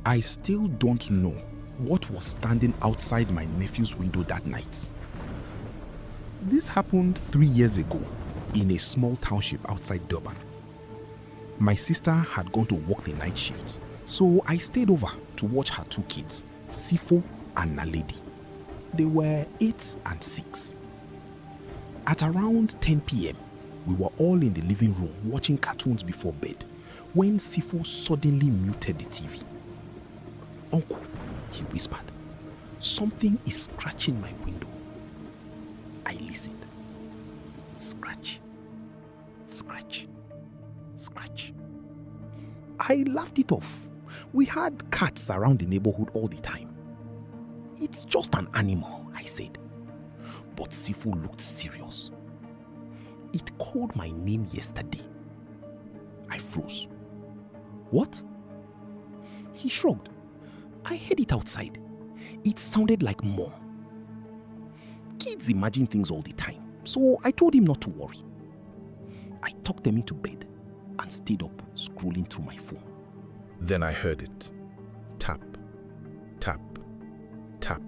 I still don't know what was standing outside my nephew's window that night. This happened 3 years ago in a small township outside Durban. My sister had gone to work the night shift, so I stayed over to watch her 2 kids, Sifo and Naledi. They were 8 and 6. At around 10 p.m., we were all in the living room watching cartoons before bed when Sifo suddenly muted the TV. "Uncle," he whispered, "something is scratching my window." I listened. Scratch, scratch, scratch. I laughed it off. We had cats around the neighborhood all the time. "It's just an animal," I said. But Sifo looked serious. "It called my name yesterday." I froze. "What?" He shrugged. "I heard it outside. It sounded like Mom." Kids imagine things all the time, so I told him not to worry. I tucked them into bed and stayed up scrolling through my phone. Then I heard it. Tap, tap, tap.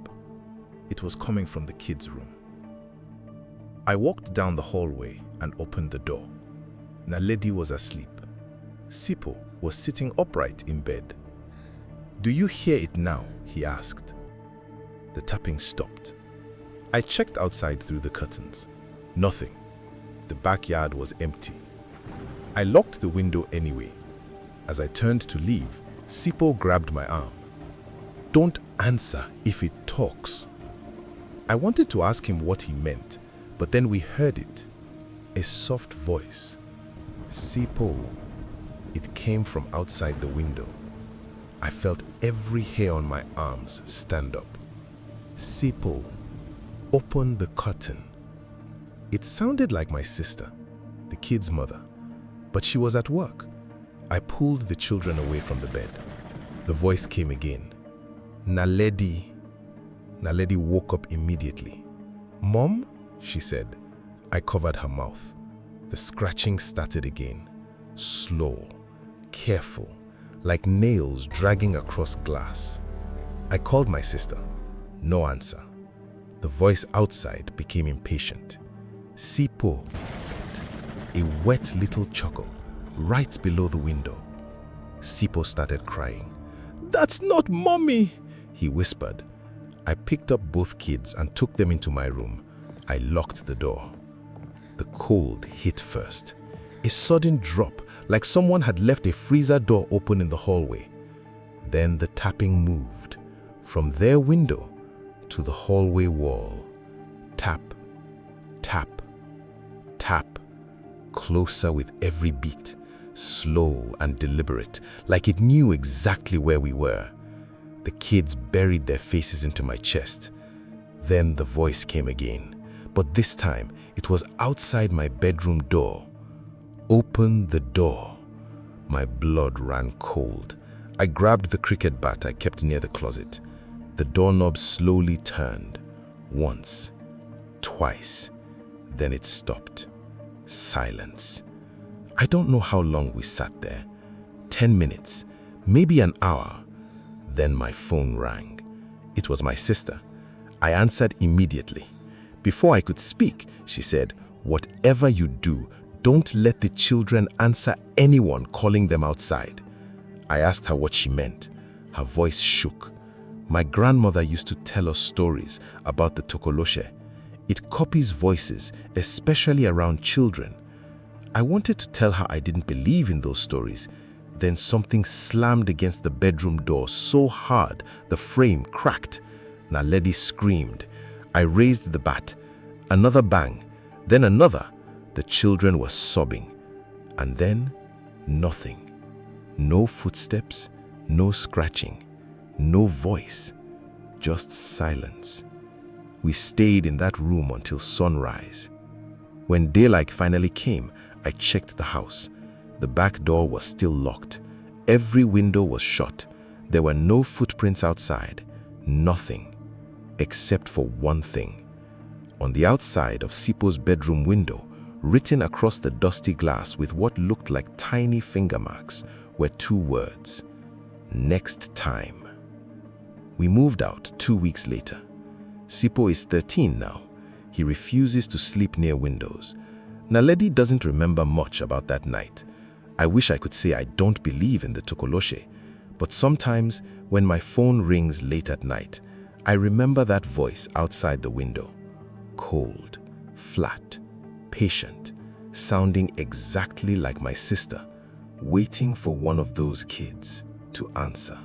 It was coming from the kids' room. I walked down the hallway and opened the door. Naledi was asleep. Sipo was sitting upright in bed. "Do you hear it now?" he asked. The tapping stopped. I checked outside through the curtains. Nothing. The backyard was empty. I locked the window anyway. As I turned to leave, Sipo grabbed my arm. "Don't answer if it talks." I wanted to ask him what he meant, but then we heard it. A soft voice. "Sipo." It came from outside the window. I felt every hair on my arms stand up. "Sipo, open the curtain." It sounded like my sister, the kid's mother, but she was at work. I pulled the children away from the bed. The voice came again. "Naledi." Naledi woke up immediately. "Mom?" she said. I covered her mouth. The scratching started again. Slow, careful, like nails dragging across glass. I called my sister. No answer. The voice outside became impatient. "Sipo," a wet little chuckle right below the window. Sipo started crying. "That's not Mommy," he whispered. I picked up both kids and took them into my room. I locked the door. The cold hit first. A sudden drop, like someone had left a freezer door open in the hallway. Then the tapping moved, from their window to the hallway wall. Tap, tap, tap, closer with every beat, slow and deliberate, like it knew exactly where we were. The kids buried their faces into my chest. Then the voice came again, but this time it was outside my bedroom door. "Open the door." My blood ran cold. I grabbed the cricket bat I kept near the closet. The doorknob slowly turned. Once, twice, then it stopped. Silence. I don't know how long we sat there. 10 minutes, maybe an hour. Then my phone rang. It was my sister. I answered immediately. Before I could speak, she said, "Whatever you do, don't let the children answer anyone calling them outside." I asked her what she meant. Her voice shook. My grandmother used to tell us stories about the tokoloshe. It copies voices, especially around children. I wanted to tell her I didn't believe in those stories. Then something slammed against the bedroom door so hard the frame cracked. Naledi screamed. I raised the bat. Another bang, then another. The children were sobbing. And then, nothing. No footsteps, no scratching, no voice, just silence. We stayed in that room until sunrise. When daylight finally came, I checked the house. The back door was still locked. Every window was shut. There were no footprints outside. Nothing, except for one thing. On the outside of Sipo's bedroom window, written across the dusty glass with what looked like tiny finger marks, were two words: Next time. We moved out 2 weeks later. Sipo is 13 now. He refuses to sleep near windows. Naledi doesn't remember much about that night. I wish I could say I don't believe in the tokoloshe, but sometimes when my phone rings late at night, I remember that voice outside the window. Cold, flat, patient, sounding exactly like my sister, waiting for one of those kids to answer.